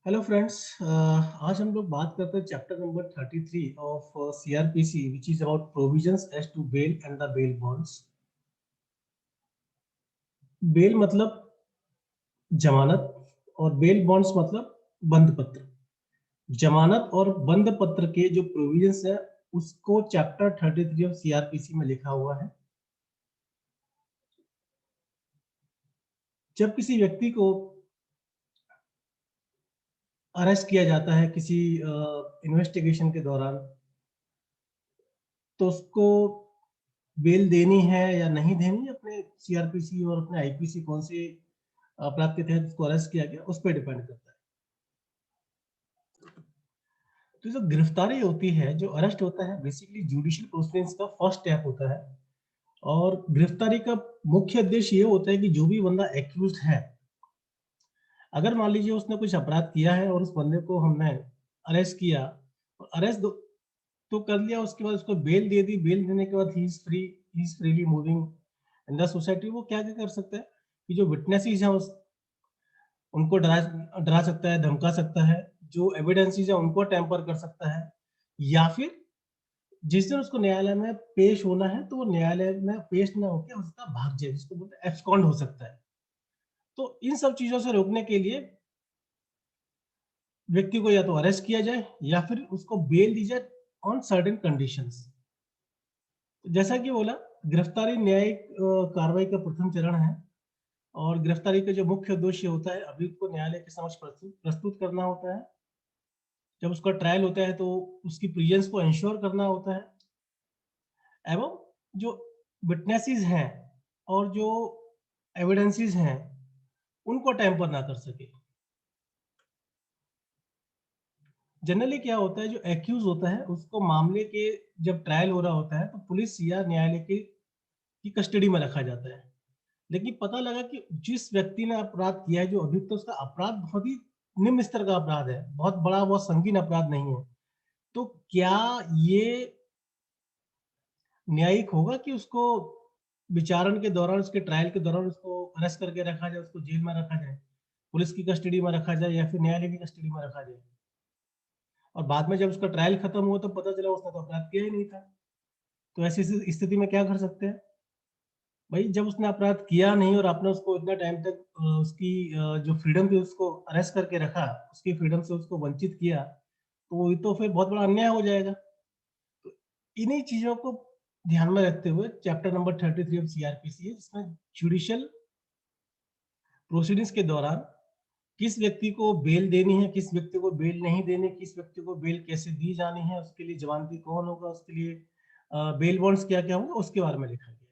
Hello friends. आज हम लोग बात करते हैं चैप्टर नंबर 33 ऑफ CrPC which is about provisions as to bail and the bail bonds. Bail मतलब जमानत और बेल बॉन्ड्स मतलब बंद पत्र। जमानत और बंद पत्र के जो प्रोविजंस है उसको चैप्टर 33 ऑफ सीआरपीसी में लिखा हुआ है। जब किसी व्यक्ति को अरेस्ट किया जाता है किसी इन्वेस्टिगेशन के दौरान, तो उसको बेल देनी है या नहीं देनी, अपने सीआरपीसी और अपने आईपीसी कौन से अपराध के तहत उसको अरेस्ट किया गया उस पर डिपेंड करता है। तो जो गिरफ्तारी होती है, जो अरेस्ट होता है, बेसिकली जुडिशियल प्रोसीडिंग्स का फर्स्ट स्टेप होता है। और गिरफ्तारी का मुख्य उद्देश्य ये होता है कि जो भी बंदा एक्यूज्ड है, अगर मान लीजिए उसने कुछ अपराध किया है और उस बंदे को हमने अरेस्ट किया और अरेस्ट तो कर लिया, उसके बाद उसको बेल दे दी। बेल देने के बाद he is freely moving in the society. वो क्या क्या कर सकता है कि जो विटनेसेस हैं उस उनको डरा डरा सकता है, धमका सकता है। जो एविडेंसेस है उनको टेम्पर कर सकता है, या फिर जिस दिन उसको न्यायालय में पेश होना है तो वो न्यायालय में पेश ना होकर हो सकता है भाग जाए, जिसको बोलते हैं एब्सकॉन्ड हो सकता है। तो इन सब चीजों से रोकने के लिए व्यक्ति को या तो अरेस्ट किया जाए या फिर उसको बेल दी जाए ऑन सर्टेन कंडीशंस। जैसा कि बोला, गिरफ्तारी न्यायिक कार्रवाई का प्रथम चरण है। और गिरफ्तारी का जो मुख्य उद्देश्य होता है, अभियुक्त को न्यायालय के समक्ष प्रस्तुत करना होता है। जब उसका ट्रायल होता है तो उसकी प्रेजेंस को इंश्योर करना होता है, एवं जो विटनेसेस हैं और जो एविडेंसेस हैं उनको टेम्पर ना कर सके। जनरली क्या होता है, जो एक्यूज होता है उसको मामले के जब ट्रायल हो रहा होता है तो पुलिस या न्यायालय की कस्टडी में रखा जाता है। लेकिन पता लगा कि जिस व्यक्ति ने अपराध किया है, जो अभियुक्त है, उसका अपराध बहुत ही निम्न स्तर का अपराध है, बहुत बड़ा, बहुत संगीन अपराध नहीं है। तो क्या ये न्यायिक होगा कि उसको विचारण के दौरान, उसके ट्रायल के दौरान उसको अरेस्ट करके रखा जाए, उसको जेल में रखा जाए, पुलिस की कस्टडी में रखा जाए या फिर न्यायालय की कस्टडी में रखा जाए? और बाद में जब उसका ट्रायल खत्म हुआ तो पता चला उसने तो अपराध किया ही नहीं था। तो ऐसी स्थिति में क्या कर सकते हैं? भाई, जब उसने अपराध किया नहीं और आपने उसको इतना टाइम तक उसकी जो फ्रीडम थी उसको अरेस्ट करके रखा, उसकी फ्रीडम से उसको वंचित किया, तो ये तो फिर बहुत बड़ा अन्याय हो जाएगा। तो इन्हीं चीजों को ध्यान में रखते हुए चैप्टर नंबर 33 ऑफ सीआरपीसी है, जिसमें जुडिशियल प्रोसीडिंग्स के दौरान किस व्यक्ति को बेल देनी है, किस व्यक्ति को बेल नहीं देनी, किस व्यक्ति को बेल कैसे दी जानी है, उसके लिए जमानती कौन होगा, उसके लिए बेल बॉन्ड्स क्या क्या होंगे, उसके बारे में लिखा गया है।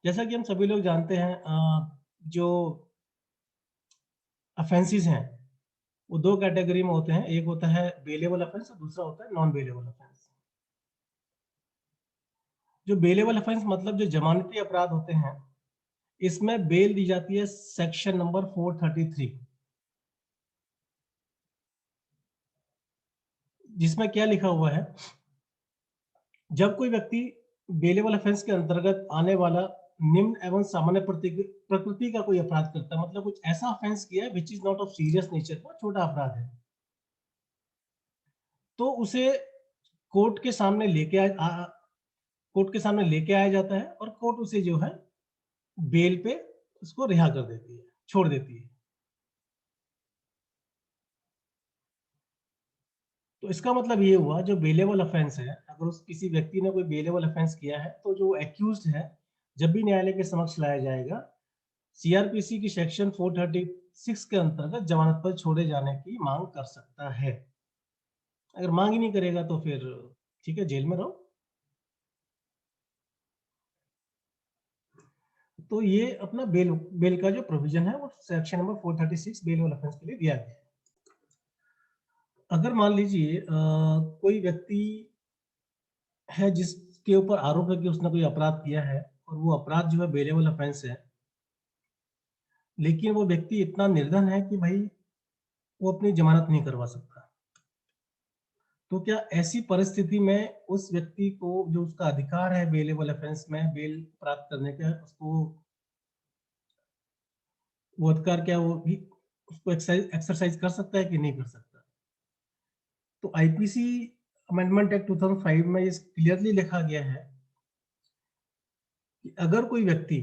जैसा कि हम सभी लोग जानते हैं, जो ऑफेंसेस हैं वो दो कैटेगरी में होते हैं। एक होता है बेलेबल ऑफेंस और दूसरा होता है नॉन बेलेबल ऑफेंस। जो बेलेबल ऑफेंस मतलब जो जमानती अपराध होते हैं, इसमें बेल दी जाती है सेक्शन नंबर 433, जिसमें क्या लिखा हुआ है, जब कोई व्यक्ति बेलेबल ऑफेंस के अंतर्गत आने वाला निम्न एवं सामान्य प्रकृति का कोई अपराध करता है, मतलब कुछ ऐसा ऑफेंस किया है which is not of serious nature, वो छोटा अपराध है, तो उसे कोर्ट के सामने कोर्ट के सामने लेके आया जाता है और कोर्ट उसे जो है बेल पे उसको रिहा कर देती है, छोड़ देती है। तो इसका मतलब ये हुआ, जो बेलेबल ऑफेंस है, अगर उस किसी व्यक्ति ने कोई बेलेबल ऑफेंस किया है तो जो एक्यूज्ड है जब भी न्यायालय के समक्ष लाया जाएगा, सीआरपीसी की सेक्शन 436 के अंतर्गत जमानत पर छोड़े जाने की मांग कर सकता है। अगर मांग ही नहीं करेगा तो फिर ठीक है, जेल में रहो। तो ये अपना बेल बेल का जो प्रोविजन है वो सेक्शन नंबर 436 बेलेबल ऑफेंस के लिए दिया गया है। अगर मान लीजिए कोई व्यक्ति है जिसके ऊपर आरोप है कि उसने कोई अपराध किया है और वो अपराध जो है बेलेबल ऑफेंस है, लेकिन वो व्यक्ति इतना निर्धन है कि भाई वो अपनी जमानत नहीं करवा सकता, तो क्या ऐसी परिस्थिति में उस व्यक्ति को जो उसका अधिकार है बेलेबल ऑफेंस में बेल प्राप्त करने का, उसको वो अधिकार क्या वो भी उसको एक्सरसाइज कर सकता है कि नहीं कर सकता। तो आईपीसी अमेंडमेंट एक्ट 2005 में ये क्लियरली लिखा गया है कि अगर कोई व्यक्ति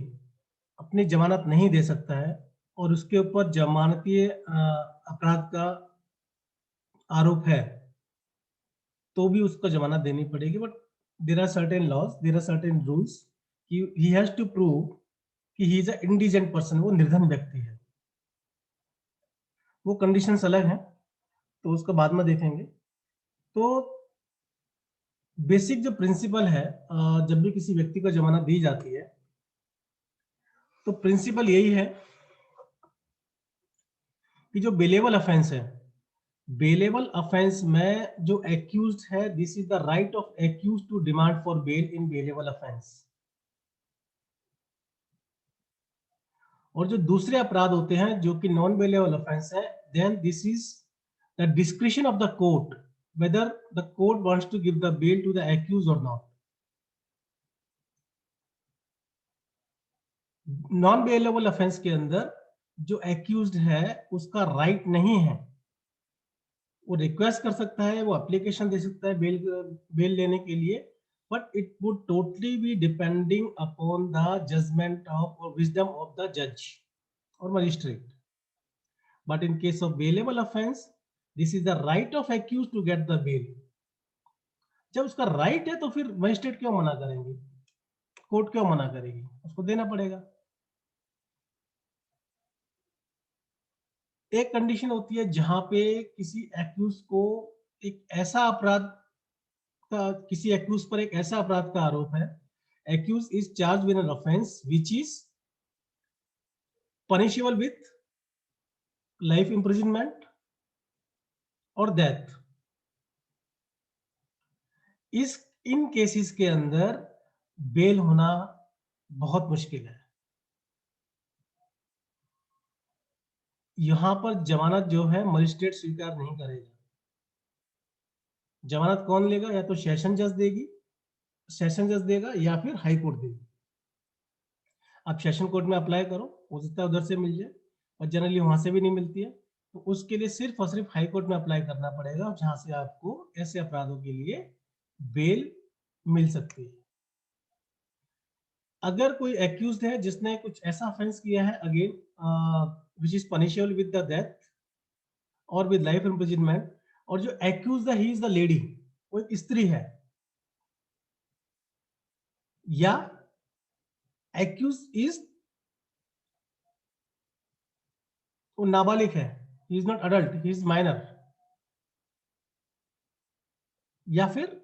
अपनी जमानत नहीं दे सकता है और उसके ऊपर जमानतीय अपराध का आरोप है, तो भी उसको जमानत देनी पड़ेगी। But there are certain laws, there are certain rules कि ही हैज टू प्रूव कि he is a indigent person, वो निर्धन व्यक्ति है। वो कंडीशंस अलग हैं, तो उसको बाद में देखेंगे। तो बेसिक जो प्रिंसिपल है, जब भी किसी व्यक्ति को जमानत दी जाती है, तो प्रिंसिपल यही है कि जो बेलेबल ऑफेंस है, बेलेबल ऑफेंस में जो एक्यूज्ड है, this is the right of accused to demand for bail in bailable offence. और जो दूसरे अपराध होते हैं जो कि नॉन बेलेबल ऑफेंस है, then this is the discretion of the court whether the court wants to give the bail to the accused or not. Non bailable offence के अंदर जो एक्यूज्ड है उसका राइट नहीं है, वो रिक्वेस्ट कर सकता है, वो एप्लीकेशन दे सकता है बेल लेने के लिए, but it would totally be depending upon the judgement of और विजडम ऑफ द जज और magistrate. But in case of bailable offence, this is the right of accuse to get the bail. जब उसका right है तो फिर magistrate क्यों मना करेंगे, कोर्ट क्यों मना करेगी, उसको देना पड़ेगा। एक कंडीशन होती है जहां पे किसी एक्यूज को एक ऐसा अपराध का, किसी एक्यूज पर एक ऐसा अपराध का आरोप है, accuse is charge with an offence which is punishable with life imprisonment और डेथ। इस इन केसेस के अंदर बेल होना बहुत मुश्किल है। यहां पर जमानत जो है मजिस्ट्रेट स्वीकार नहीं करेगा। जमानत कौन लेगा, या तो सेशन जज देगी, सेशन जज देगा, या फिर हाई कोर्ट देगी। आप सेशन कोर्ट में अप्लाई करो, हो सकता है उधर से मिल जाए, और जनरली वहां से भी नहीं मिलती है, तो उसके लिए सिर्फ और सिर्फ हाई कोर्ट में अप्लाई करना पड़ेगा, जहां से आपको ऐसे अपराधों के लिए बेल मिल सकती है। अगर कोई एक्यूज्ड है जिसने कुछ ऐसा ऑफेंस किया है, again which is punishable with the death और विद लाइफ इम्प्रिजनमेंट, और जो एक्यूज्ड है ही इज द लेडी, वो एक स्त्री है, या एक्यूज्ड इज वो नाबालिग है, he is not adult, he is minor, या फिर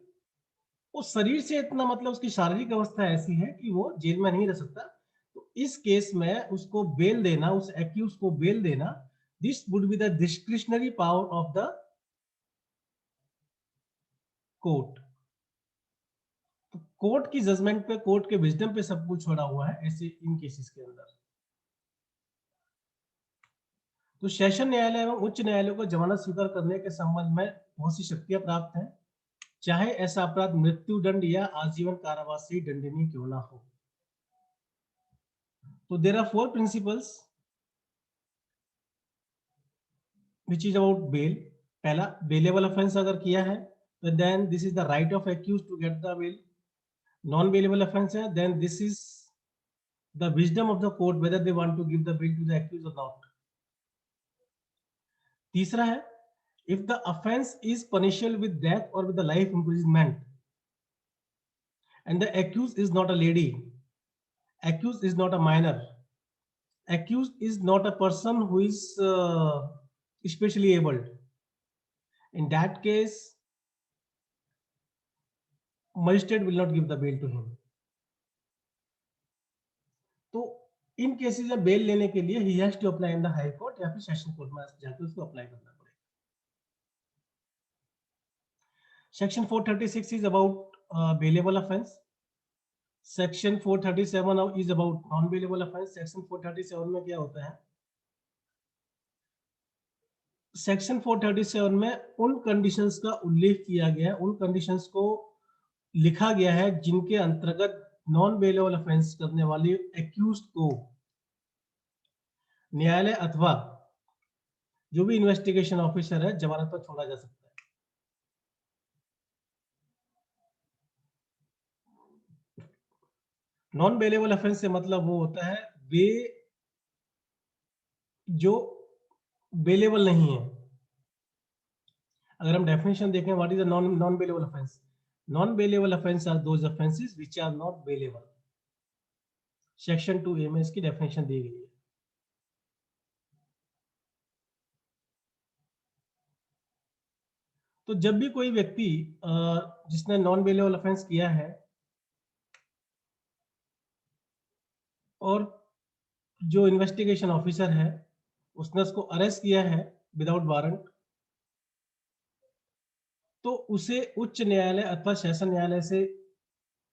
वो शरीर से इतना, मतलब उसकी शारीरिक अवस्था ऐसी है कि वो जेल में नहीं रह सकता, तो इस केस में उसको बेल देना, उस एक्यूज को बेल देना, this would be the discretionary power of the court. तो कोर्ट की जजमेंट पे, कोर्ट के विजडम पे सब कुछ छोड़ा हुआ है ऐसे इन केसेस के अंदर। तो सेशन न्यायालय एवं उच्च न्यायालय को जमानत स्वीकार करने के संबंध में बहुत सी शक्तियां प्राप्त हैं, चाहे ऐसा अपराध मृत्यु दंड या आजीवन कारावास से दंडनीय क्यों ना हो। तो there are 4 principles which is about bail। पहला, बेलेबल ऑफेंस अगर किया है तो then this is the right of accuse to get the bail. Non bailable offence है, then this is the wisdom of the court whether they want to give the bail to the accuse और not. तीसरा है, if the offense is punishable with death or with the life imprisonment and the accused is not a lady, accused is not a minor, accused is not a person who is especially abled, in that case magistrate will not give the bail to him। तो इन cases में bell लेने के लिए he has to apply in the high court या फिर session court में जाकर उसको अप्लाई करना पड़ेगा। Section 436 is about bailable offence. Section 437 is about non bailable offence. Section 437 में क्या होता है, सेक्शन 437 में उन कंडीशंस का उल्लेख किया गया है, उन कंडीशंस को लिखा गया है जिनके अंतर्गत नॉन बेलेबल ऑफेंस करने वाले एक्यूज्ड को न्यायालय अथवा जो भी इन्वेस्टिगेशन ऑफिसर है जमानत पर छोड़ा जा सकता है। नॉन बेलेबल ऑफेंस से मतलब वो होता है वे जो बेलेबल नहीं है। अगर हम डेफिनेशन देखें what is a non bailable offence, non bailable offence are those offences which are not bailable. Section 2A में इसकी डेफिनेशन दी गई है। तो जब भी कोई व्यक्ति जिसने नॉन बेलेबल ऑफेंस किया है और जो इन्वेस्टिगेशन ऑफिसर है उसने उसको अरेस्ट किया है विदाउट वारंट, तो उसे उच्च न्यायालय अथवा सेशन न्यायालय से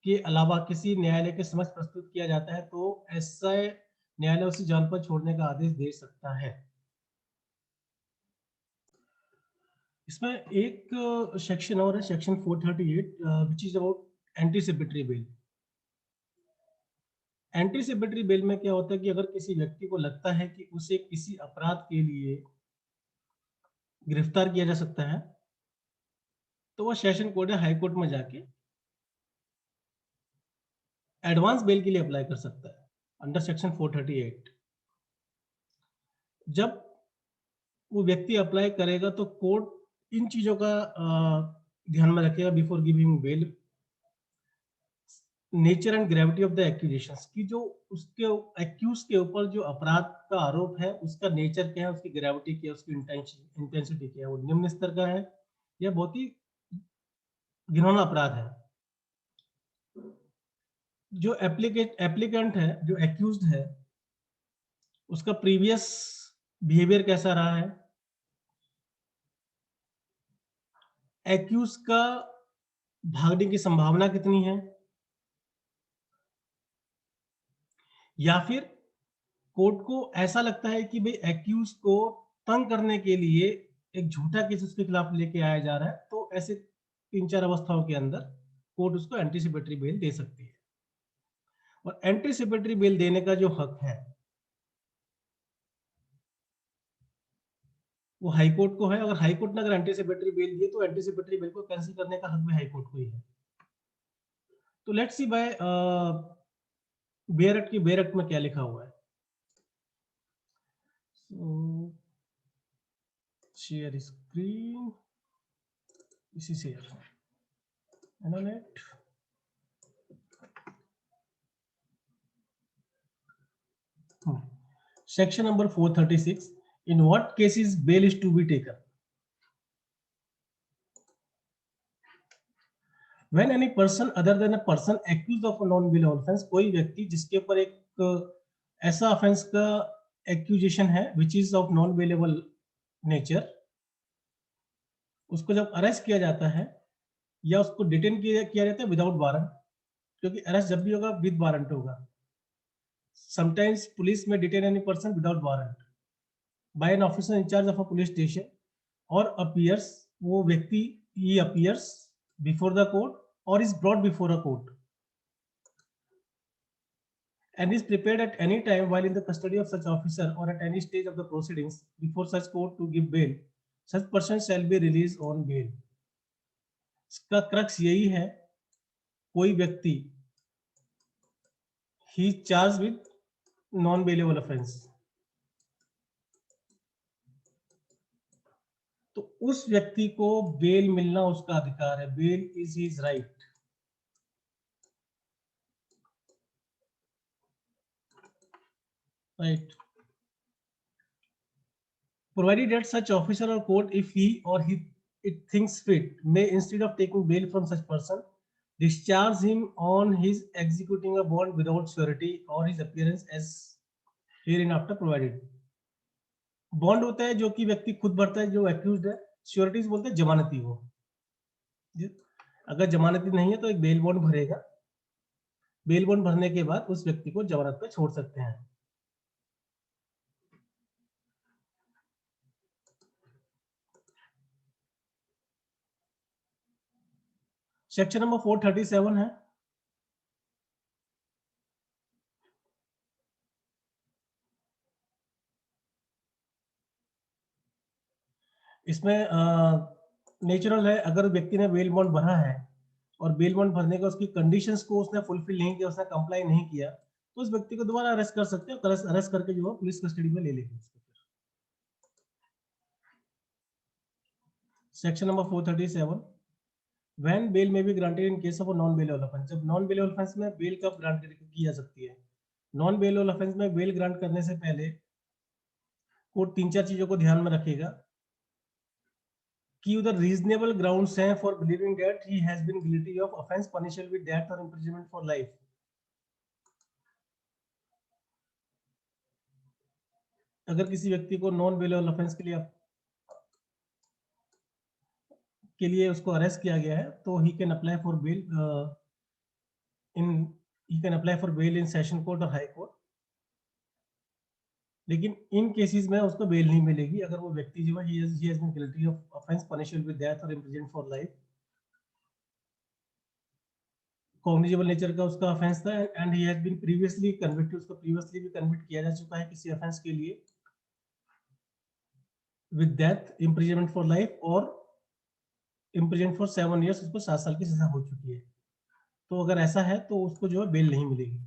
के अलावा किसी न्यायालय के समक्ष प्रस्तुत किया जाता है तो ऐसा न्यायालय उसे जान पर छोड़ने का आदेश दे सकता है। इसमें एक सेक्शन और है, section 438 which is about anticipatory bail. Anticipatory bail में क्या होता है कि अगर किसी व्यक्ति को लगता है कि उसे किसी अपराध के लिए गिरफ्तार किया जा सकता है तो वह सेशन कोर्ट या हाई कोर्ट में जाके एडवांस बेल के लिए अप्लाई कर सकता है अंडर सेक्शन 438। जब वो व्यक्ति अप्लाई करेगा तो कोर्ट इन चीजों का ध्यान में रखेगा before giving bail. Nature and gravity of the accusations की जो उसके एक्यूज के ऊपर जो अपराध का आरोप है उसका नेचर क्या है, उसकी ग्रेविटी क्या है, उसकी इंटेंसिटी क्या है, वो निम्न स्तर का है या बहुत ही घिनौना अपराध है। जो एप्लीकेंट है, जो एक्यूज्ड है, उसका प्रीवियस बिहेवियर कैसा रहा है, एक्यूज का भागने की संभावना कितनी है, या फिर कोर्ट को ऐसा लगता है कि भाई एक्यूज को तंग करने के लिए एक झूठा केस उसके खिलाफ लेके आया जा रहा है, तो ऐसे 3-4 अवस्थाओं के अंदर कोर्ट उसको एंटीसिपेटरी बेल दे सकती है। और एंटीसिपेटरी बेल देने का जो हक है वो हाई कोर्ट को है। अगर हाई कोर्ट ने अगर एंटीसिपेटरी बेल दी तो एंटीसिपेटरी बेल को कैंसिल करने का हक भी हाई कोर्ट को ही है। तो let's see by bare act की बेयर एक्ट में क्या लिखा हुआ है। So, शेयर स्क्रीन, इसी से एनोनेट। Section number 436. In what cases bail is to be taken? When any person other than a person accused of a non-bailable offense, कोई व्यक्ति जिसके ऊपर एक ऐसा ऑफेंस का एक्यूजेशन है which is of non-bailable nature, उसको जब अरेस्ट किया जाता है या उसको डिटेन किया जाता है विदाउट वारंट, क्योंकि अरेस्ट जब भी होगा विद वारंट होगा। समटाइम्स पुलिस में detain any person without warrant by an officer in charge of a police station or appears, वो व्यक्ति he appears before the court or is brought before a court and is prepared at any time while in the custody of such officer or at any stage of the proceedings before such court to give bail, such person shall be released on bail। इसका crux यही है, कोई व्यक्ति he is charged with non bailable offense, तो उस व्यक्ति को bell मिलना उसका अधिकार है। Bail is his right. Right, provided that such officer or court, if he or he it thinks fit, may instead of taking bail from such person, discharge him on his executing a bond without surety or his appearance as hereinafter provided। Bond होता है जो कि व्यक्ति खुद भरता है, जो accused है। श्योरिटीज बोलते हैं जमानती हो। अगर जमानती नहीं है तो एक बेल बॉन्ड भरेगा, बेल बॉन्ड भरने के बाद उस व्यक्ति को जमानत पर छोड़ सकते हैं। सेक्शन नंबर 437 है, इसमें नेचुरल है, अगर व्यक्ति ने बेल बॉन्ड भरा है और बेल बॉन्ड भरने का उसकी कंडीशंस को उसने फुलफिल नहीं किया, उसने कंप्लाई नहीं किया, तो उस व्यक्ति को दोबारा अरेस्ट कर सकते हैं, अरेस्ट करके जो है पुलिस कस्टडी में ले लेंगे उसको। सेक्शन नंबर 437, व्हेन बेल में be granted in case of non bailable offence. जब नॉन बेलेबल ऑफेंस में बेल कब ग्रांट की जा सकती है? नॉन बेलेबल ऑफेंस में बेल ग्रांट करने से पहले कोर्ट 3-4 चीजों को ध्यान में रखेगा कि उधर रीजनेबल ग्राउंड्स हैं for believing that he has been guilty of offence punishable with death और इम्प्रिजनमेंट फॉर लाइफ। अगर किसी व्यक्ति को नॉन बेलेबल ऑफेंस के लिए उसको अरेस्ट किया गया है, तो he can apply for bail in session court और हाई कोर्ट। लेकिन इन केसेस में उसको बेल नहीं मिलेगी अगर वो व्यक्ति जो है he has been guilty of offense punishable with death or imprisonment for life, cognizable nature का उसका ऑफेंस था, and he has been previously convicted, उसको प्रीवियसली भी कन्विक्ट किया जा चुका है किसी ऑफेंस के लिए with death, imprisonment for life और इम्प्रिजनमेंट फॉर 7 years, उसको 7 साल की सजा हो चुकी है। तो अगर ऐसा है तो उसको जो है बेल नहीं मिलेगी।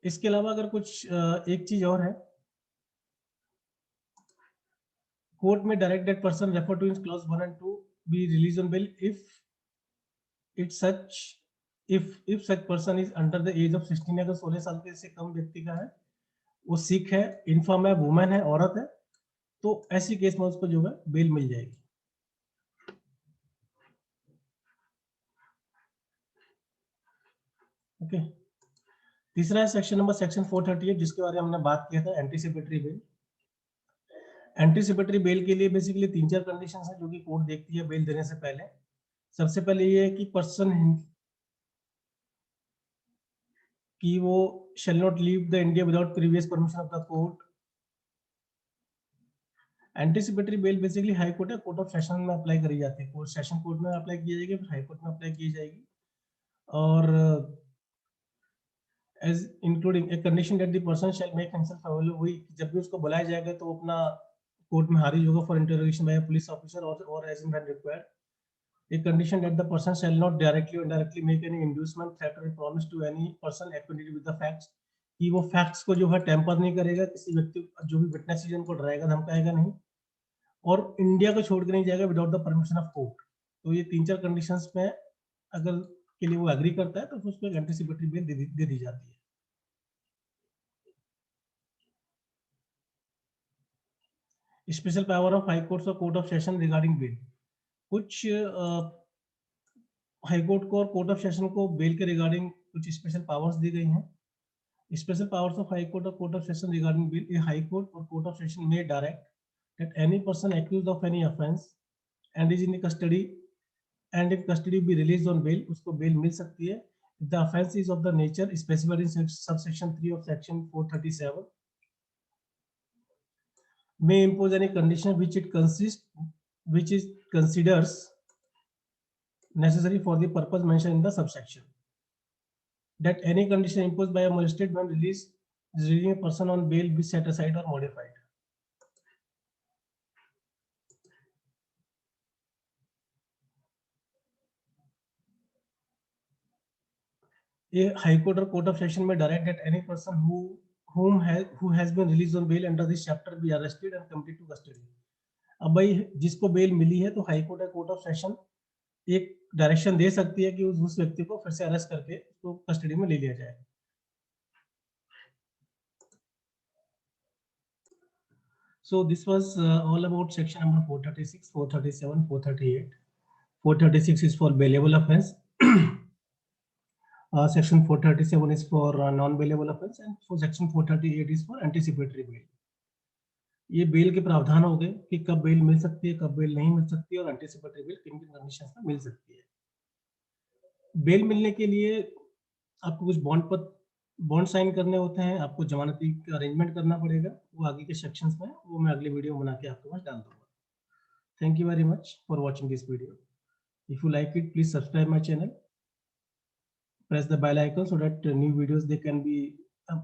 इसके अलावा अगर कुछ एक चीज और है, कोर्ट में direct that person refer to in clause 1 and 2 be release on bail if such person is under the age of 16। अगर 16 साल के से कम व्यक्ति का है, वो सिख है, इन्फर्म है, वुमेन है, औरत है, तो ऐसी केस में उसको जो है बेल मिल जाएगी। ओके, तीसरा है सेक्शन नंबर 438, जिसके बारे में हमने बात किया था, एंटीसिपेटरी बेल। एंटीसिपेटरी बेल के लिए बेसिकली 3-4 कंडीशंस हैं जो कि कोर्ट देखती है बेल देने से पहले। सबसे पहले ये है कि पर्सन कि वो shall not leave the India without previous permission of the court. Anticipatory bail basically high court है, कोर्ट ऑफ सेशन में अप्लाई करी जाती है, कोर्ट सेशन कोर्ट में अप्लाई की जाएगी, फिर हाई कोर्ट में अप्लाई की जाएगी। और as including a condition that the person shall make himself available, वही जब भी उसको बुलाया जाएगा तो अपना कोर्ट में हाजिर होगा for interrogation by police officer और as in when required. A condition that the person shall not directly or indirectly make any inducement, threat or promise to any person acquainted with the facts, कि वो facts को जो है temper नहीं करेगा, किसी व्यक्ति जो भी विटनेस उनको डराएगा धमकाएगा नहीं, और इंडिया को छोड़ के नहीं जाएगा without the permission of court. तो ये 3-4 कंडीशंस में अगर के लिए वो एग्री करता है तो उसको एक एंटीसिपेटरी बेल दे दी जाती है। Special power of high courts और court of session regarding bail. कुछ हाई कोर्ट को और कोर्ट ऑफ सेशन को बेल के रिगार्डिंग कुछ स्पेशल पावर्स दी गई हैं। Special powers of high court और court of session regarding bail, a high court और कोर्ट ऑफ सेशन में direct that any person accused of any offense and is in custody and in custody be released on bail, उसको bell मिल सकती है if the offense is of the nature specified in subsection 3 of section 437, may impose any condition which is considers necessary for the purpose mentioned in the subsection, that any condition imposed by a magistrate when releasing a person on bail be set aside or modified। ये high court और court of session में direct that any person who has been released on bail under this chapter be arrested and committed to custody। अब भाई जिसको bell मिली है तो high court या court of session एक डायरेक्शन दे सकती है कि उस व्यक्ति को फिर से अरेस्ट करके उसको कस्टडी में ले लिया जाए। So this was all about section number 436, 437, 438. 436 is for bailable offense. Section 437 is for non-bailable offense, and for section 438 is for anticipatory bail। ये बेल के प्रावधान हो गए कि कब बेल मिल सकती है, कब बेल नहीं मिल सकती है, और एंटीसिपेटरी बेल किन किन कंडीशंस में मिल सकती है। बेल मिलने के लिए आपको कुछ बॉन्ड साइन करने होते हैं, आपको जमानती का अरेंजमेंट करना पड़ेगा, वो आगे के सेक्शंस में, वो मैं अगले वीडियो बना के आपके पास डाल दूंगा। Thank you very much for watching this video. If you like it, please subscribe my channel, press the bell icon so that new videos they can be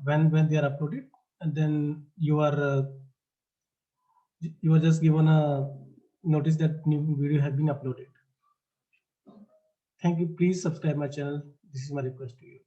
when they are uploaded, and then you are you were just given a notice that new video has been uploaded. Thank you. Please subscribe my channel. This is my request to you.